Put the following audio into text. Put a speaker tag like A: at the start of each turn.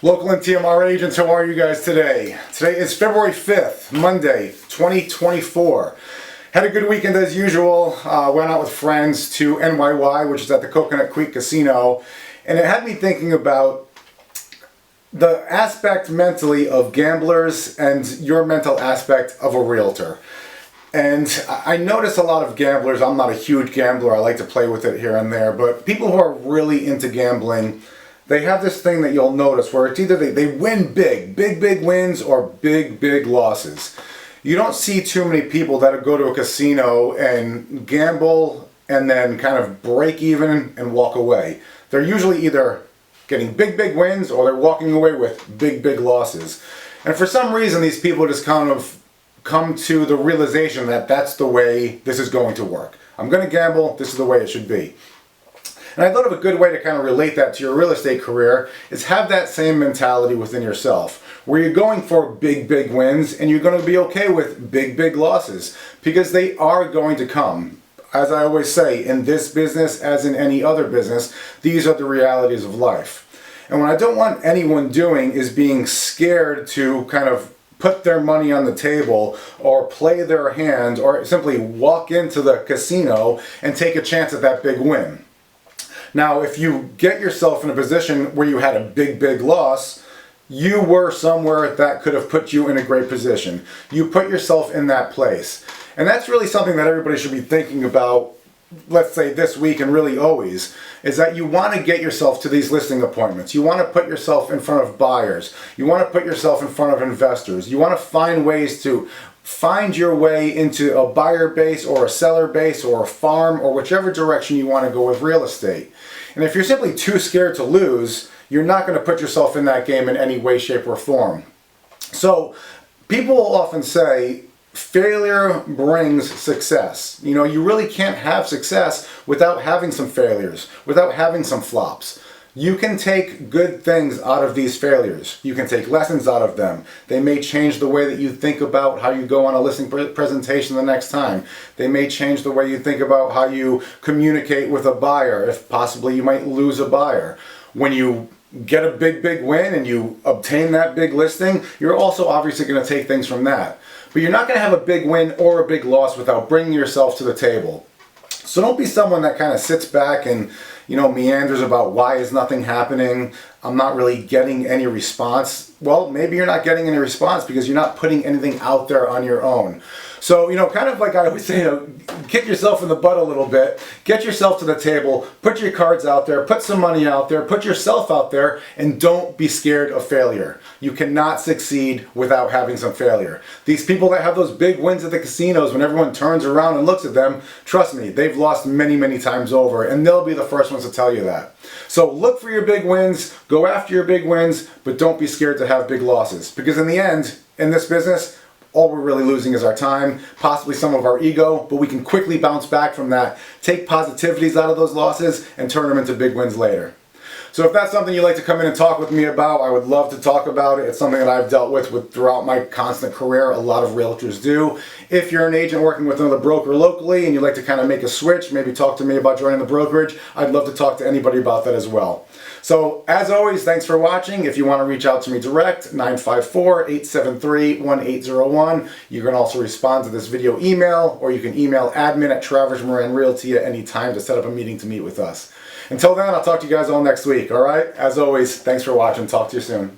A: Local and TMR agents, how are you guys today? Today is February 5th, Monday, 2024. Had a good weekend as usual. Went out with friends to NYY, which is at the Coconut Creek Casino. And it had me thinking about the aspect mentally of gamblers and your mental aspect of a realtor. And I notice a lot of gamblers. I'm not a huge gambler. I like to play with it here and there. But people who are really into gambling, they have this thing that you'll notice where it's either they win big wins or big losses. You don't see too many people that go to a casino and gamble and then kind of break even and walk away. They're usually either getting big wins or they're walking away with big losses. And for some reason these people just kind of come to the realization that that's the way this is going to work. I'm going to gamble, this is the way it should be. And I thought of a good way to kind of relate that to your real estate career is have that same mentality within yourself, where you're going for big wins and you're going to be okay with big losses, because they are going to come. As I always say, in this business, as in any other business, these are the realities of life. And what I don't want anyone doing is being scared to kind of put their money on the table or play their hand or simply walk into the casino and take a chance at that big win. Now, if you get yourself in a position where you had a big loss, you were somewhere that could have put you in a great position. You put yourself in that place. And that's really something that everybody should be thinking about, let's say this week and really always, is that you want to get yourself to these listing appointments. You want to put yourself in front of buyers. You want to put yourself in front of investors. You want to find ways to find your way into a buyer base or a seller base or a farm or whichever direction you want to go with real estate. And if you're simply too scared to lose, you're not going to put yourself in that game in any way, shape, or form. So people will often say, failure brings success. You know, you really can't have success without having some failures, without having some flops. You can take good things out of these failures. You can take lessons out of them. They may change the way that you think about how you go on a listing presentation the next time. They may change the way you think about how you communicate with a buyer, if possibly you might lose a buyer. When you get a big win and you obtain that big listing, you're also obviously going to take things from that. But you're not going to have a big win or a big loss without bringing yourself to the table. So don't be someone that kind of sits back and, you know, meanders about why is nothing happening, I'm not really getting any response. Well, maybe you're not getting any response because you're not putting anything out there on your own. So, you know, kind of like I always say, you know, kick yourself in the butt a little bit, get yourself to the table, put your cards out there, put some money out there, put yourself out there, and don't be scared of failure. You cannot succeed without having some failure. These people that have those big wins at the casinos, when everyone turns around and looks at them, trust me, they've lost many times over, and they'll be the first ones to tell you that. So look for your big wins, go after your big wins, but don't be scared to have big losses. Because in the end, in this business, all we're really losing is our time, possibly some of our ego, but we can quickly bounce back from that, take positivities out of those losses, and turn them into big wins later. So if that's something you'd like to come in and talk with me about, I would love to talk about it. It's something that I've dealt with throughout my constant career. A lot of realtors do. If you're an agent working with another broker locally and you'd like to kind of make a switch, maybe talk to me about joining the brokerage, I'd love to talk to anybody about that as well. So as always, thanks for watching. If you want to reach out to me direct, 954-873-1801. You can also respond to this video email, or you can email admin@Travers Miran Realty at any time to set up a meeting to meet with us. Until then, I'll talk to you guys all next week, all right? As always, thanks for watching. Talk to you soon.